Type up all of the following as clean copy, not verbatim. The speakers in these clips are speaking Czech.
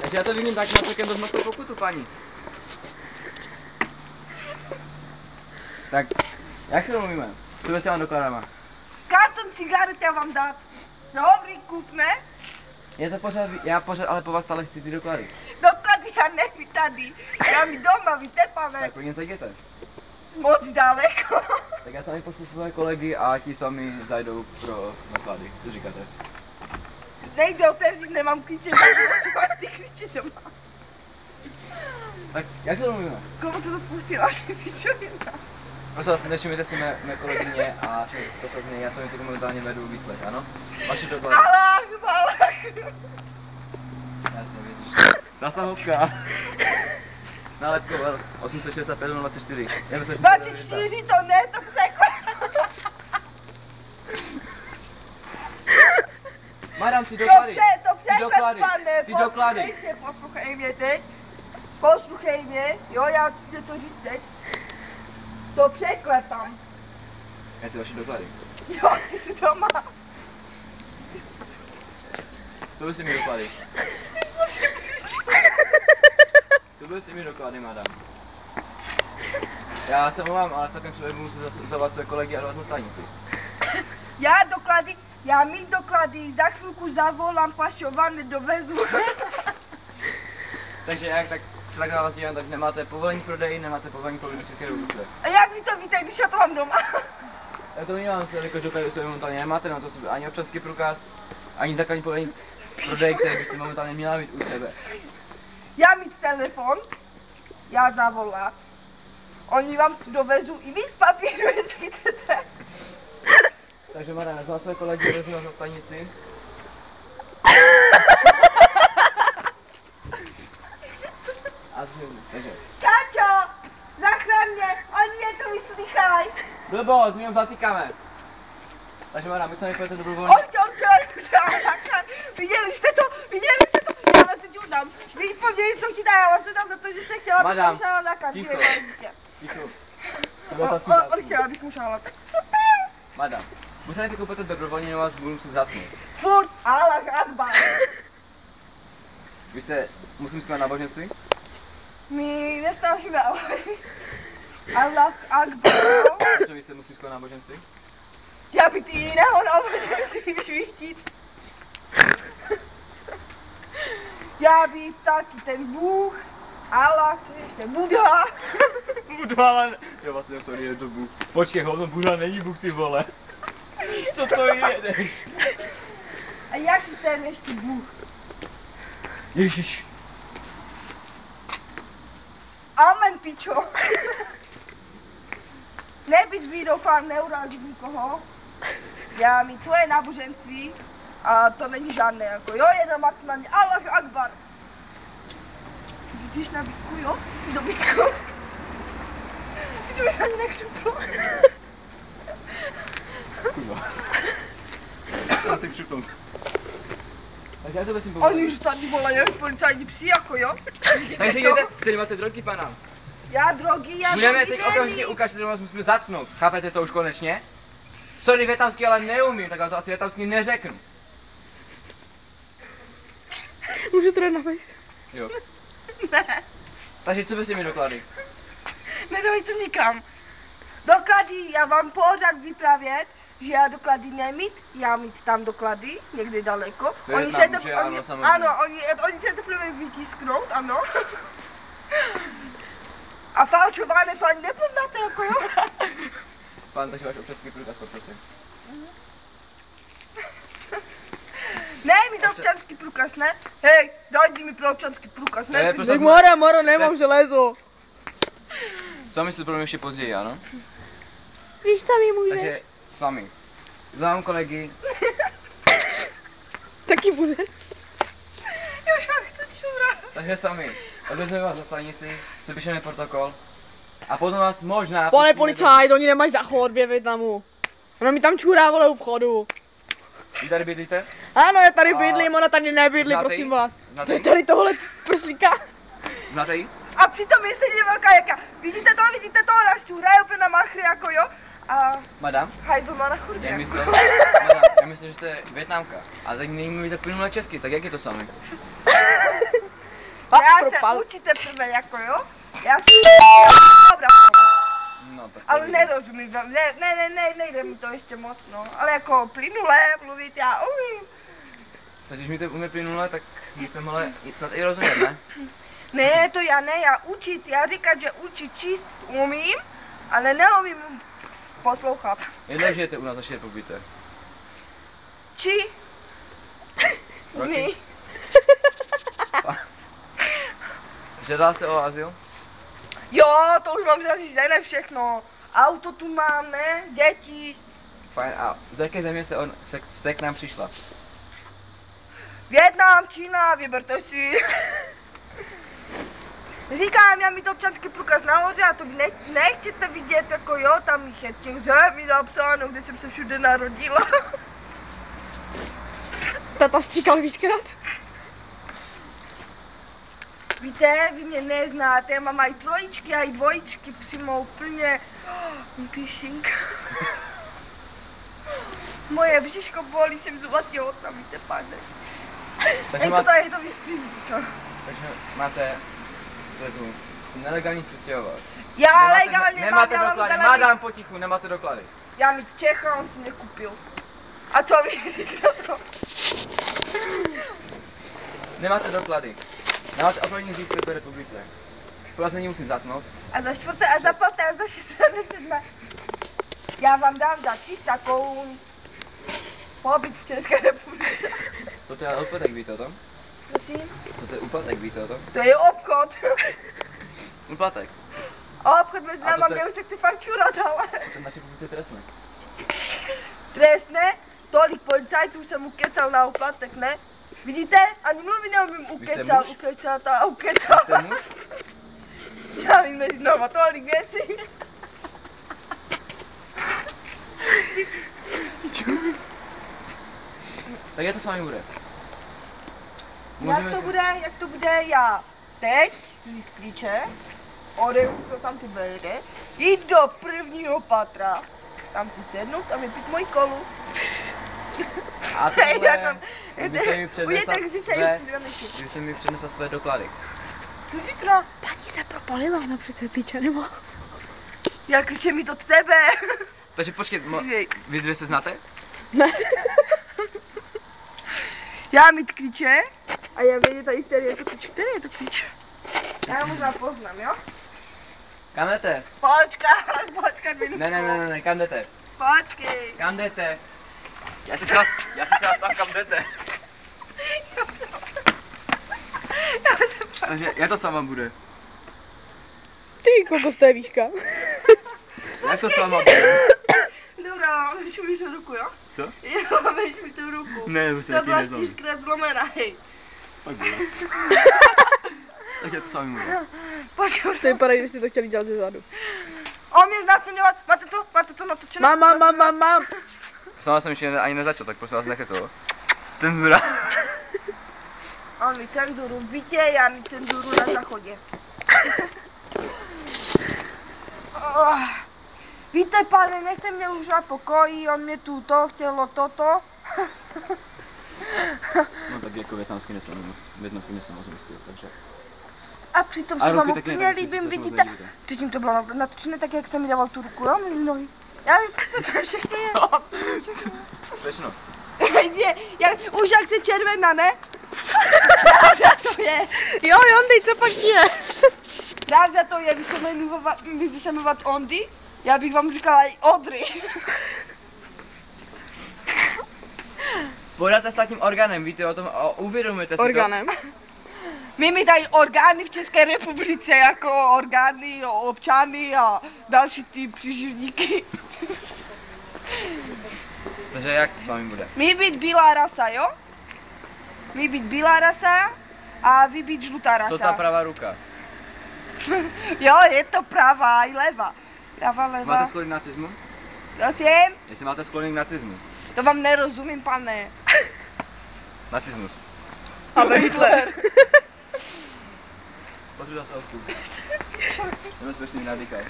Takže já to vidím tak, na celkem dost moc pokutu, paní. Tak, jak se domluvíme? Co by se vám dokladama? Karton cigaret já vám dát. Dobrý, kupne. Je to pořád, já pořád ale po vás stále chci ty doklady. Doklady já nevím tady. Já mi doma, víte, pane. Tak pro ně zajděte. Moc daleko. Tak já sami pošlu svoje kolegy a ti s vámi zajdou pro doklady. Co říkáte? Nejde otevřít, nemám klíče, musím mít ty klíče doma. Tak, jak se domluvíme? Komu to spustila, že pičovina? Prosím vás, nevšimněte si mé kolegyně a všimněte si to se z něj, já s vámi teď momentálně vedu výslech, ano? Vaše doklady. Allah. Já jsem věděl, že... Nasahovka. Nálepkoval 865 024. 24 to ne, to překlad. Madam, ty doklady. To překlad, pane. Ty doklady. Poslouchej mě teď. Poslouchej mě, jo, já chci něco říct teď. To překlepám. Já ty vaše doklady. Jo, ty jsi doma. To byly si mi doklady. To byly si mi doklady, madam. Já se omlouvám, ale v takovém případě musím zavolat své kolegy a dát na stanici. Já mít doklady, za chvilku zavolám pašované dovezu. Takže jak tak se tak na vás dívám, tak nemáte povolení k prodeji, nemáte povolení k prodeji do České republice. A jak vy to víte, když já to mám doma? Já to nemám se, jakož doklady jsou momentálně nemáte, no to jsou ani občanský průkaz, ani základní povolení k prodeji, který byste momentálně měla mít u sebe. Já mít telefon, já zavolám. Oni vám dovezu i víc papíru, jestli chcete. Takže madam, já své kolegy vezmu na stanici. Takže. Káčo, zachraň mě, oni mě to vyslychají. Blbost, my ho zatýkáme. Takže madam, my se mi pojďte dobrovolně. On chtěl zachránit. Viděli jste to, já vás teď udám. Vy pověděli, co ti dá, já vás udám za to, že jste chtěla, abych madam, mu šála na kartě. Ticho. On chtěl, abych mu šála. Madam, buď se nejte koupit dobrovolně, nebo vás budu muset zatknout. Furt, Allah Akbar. Vy jste muslimského náboženství? My nestážíme Allah Akbar. Co vy jste muslimského náboženství? Já bych i jiného náboženství, když bych chtít. Já bych taky ten Bůh, Allah, co ještě, Buddha. Buddha, ale... Jo, vlastně, sorry, je to Bůh. Počkej, hovno, Buddha není Bůh, ty vole. Co to jedeš? A jaký ten ještě Bůh? Ježiš. Amen, pičo. Nebys vy doufám neurazit nikoho. Já mít svoje náboženství a to není žádné jako, jo, jenom maximálně Allah Akbar. Vidíš na bytku, jo? Ty do bytku. Ty to bys ani nekřuplo. Kurva. Já chci křupnout. Takže já to besím Oni už tady volají policajní psi, jako jo? Takže jdete, tady máte drogy, pana. Já drogy, já Budeme drogy teď není. okamžitě ukázat, že vás musíme zatknout. Chápete to už konečně? Sorry, větnamsky ale neumím, tak vám to asi větnamsky neřeknu. Můžu to dát na face? Jo. Ne, Takže co byste mi doklady? nedávejte nikam. Doklady, já vám pořád vyprávět, že já doklady nemít, já mít tam doklady, někde daleko. Oni se to, oni se to prvé vytisknout, ano. A falšované to ani nepoznáte, jako jo. Pán, takže váš občanský průkaz, poprosím. Ne, mi to občanský průkaz, ne? Hej, daj mi pro občanský průkaz, ne? Prosím, Moro, nemám železo. s vámi se budeme ještě později, ano? Víš, tam je můžeš. Takže s vámi. Znám kolegy. Taky bude. Já už vám chci čurat. Takže s vámi. Odvezeme vás na stanici, sepíšeme protokol. A potom vás možná... Pane pustíme policajt, oni nemají za chodbě v Vietnamu. Ono mi tam čurá, vole, u vchodu. Vy tady bydlíte? Ano, já tady A bydlím, ona tady nebydlí, znáte prosím ji? vás. Znáte To je ji? tady tohle prslíka. Znáte ji? A přitom je stejně velká jaka. Vidíte to, ona šťůrá úplně na machry, jako jo. A Madam? hajzl má na chodbě. Já myslím, že jste Vietnamka. A teď nemluvíte plynule česky, tak jak je to s vámi? A, Já se propal. učím teprve jako jo. Já si dobra, No, tak ale povídej. nerozumím vám, nejde mi to ještě moc, no. Ale jako plynule mluvit já umím. Takže když mi to umí plynule, tak bychom mohli snad i rozumět, ne? Ne, to já ne, já učit, já říkat, že učit číst umím, ale neumím poslouchat. Jak dlouho žijete u nás v naší republice? Či? Roky? My. Žádala jste o azyl? Jo, to už mám zařízené všechno. Auto tu mám, ne? Děti. Fajn, a z jaké země jste k nám přišla? Vietnam, Čína, vyberte si. Říkám, já mít občanský průkaz nahoře a to vy nechcete vidět, jako jo, tam je těch zemí napsáno, kde jsem se všude narodila. Tata stříkal víckrát. Víte, vy mě neznáte, já mám aj trojičky, aj dvojičky, přímo úplně píšinka. Moje břiško bolí, jsem zula těhotná, víte, pane. Takže Ej, to tady to vystřílí, čo? Takže jste tu nelegální přistěhovalec. Já legálně Nemáte mám, doklady, legálně. mádám potichu, nemáte doklady. Já mi Čecha, on si nekupil. A co vy říkáte to? Nemáte doklady. Nemáte opravdu žít v této republice. To vás není musím zatnout. A za čtvrté, a za páté, a za šesté, a za sedmé. Já vám dám za 300 korun pobyt v České republice. Toto je úplatek, víte o tom? Prosím? Toto je úplatek, víte o tom? To je obchod. Úplatek. Obchod mezi A náma, to je- mě už se chci fakčurat, ale... To je naše republice trestné. Trestné? Tolik policajtů jsem ukecal na úplatek, ne? Vidíte? Ani mluvit neumím Vy jste ukecal, muž? ukecat a ukecal. Jste muž? Já vím mezi náma tolik věcí. Tak jak to s vámi bude? Jak to bude, já teď vzít klíče, odejdu to tam ty dveře, jít do prvního patra, tam si sednu, tam je pít moji kolu. A to bude, kdybyste mi Budete přednesla si se své, jít kdybyste mi přednesla své doklady. do zítra. Paní se propalila na přece píče, nebo? Já křičím mít od tebe. Takže počkej, Jej. vy dvě se znáte? Ne. Já mít klíče a já vědět tady, který je to klíč. Který je to klíč? Já ho možná poznám, jo? Kam jdete? Počkat minutku. Ne, kam jdete? Počkej. Kam jdete? Já si se vás tam, kam jdete. Takže jak to s váma bude? Ty kokos, to je výška. Jak to s váma bude? Dobrá, máš mi tu ruku, jo? Co? Jo, máš mi tu ruku. Ne, už se To taky byla nezlomí. 4krát zlomená, hej. Pak bude. Takže jak to s vámi bude? Počkat. To vypadá, kdybyste to chtěli dělat ze zadu. On mě znásilňovat, máte to natočené? Mám. Sama jsem ještě ani nezačal, tak prosím vás nechte to. Cenzura. On mi cenzuru v bytě, já mi cenzuru na záchodě. Víte, pane, nechte mě už na pokoji, on mě tuto chtělo toto. No tak jako větnamský nesamozmysl, takže. A přitom A se vám ruky taky úplně ne, tak si líbím, se vidíte? moc nelíbíte. Předtím to bylo natočené tak, jak jste mi dával tu ruku, jo, mezi nohy. Já myslím, že to všechno je. Všechno. Už jak se červená, ne? Pravda to je. Jo, Jondej, co pak je? Pravda to je, vysemovat Ondy. Já bych vám říkala i Odry. Podáte státním orgánem, víte o tom, uvědomujete si to? Organem. My mi dají orgány v České republice, jako orgány, občany a další ty příživníky. Takže jak to s vámi bude? My být bílá rasa, jo? My být bílá rasa a vy být žlutá rasa. Co ta pravá ruka? Jo, je to pravá i leva. Pravá, leva. Máte sklony k nacismu? Prosím? Jestli máte sklony k nacismu. To vám nerozumím, pane. Nacismus. Ale Hitler. Potřeba se odkud. Nebezpečný radikál.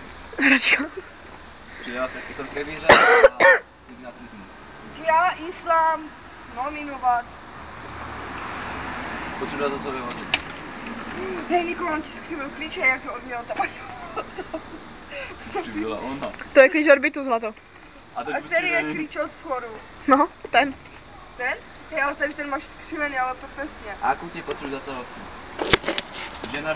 Radikál. Přidává se k islamské víře a k nacismu. Já islám nominovat. Potřeba za sobě vozit. Hej, Nikola, on ti skřivil klíče, jak on měl tam. Což byla ona. To je klíč orbitu, zlato. A teď A který je klíč od vchodu? No, ten. Ten? Hej, ale ten máš skřivený, ale profesně. A akutně potřebuji zasahovat. Žena,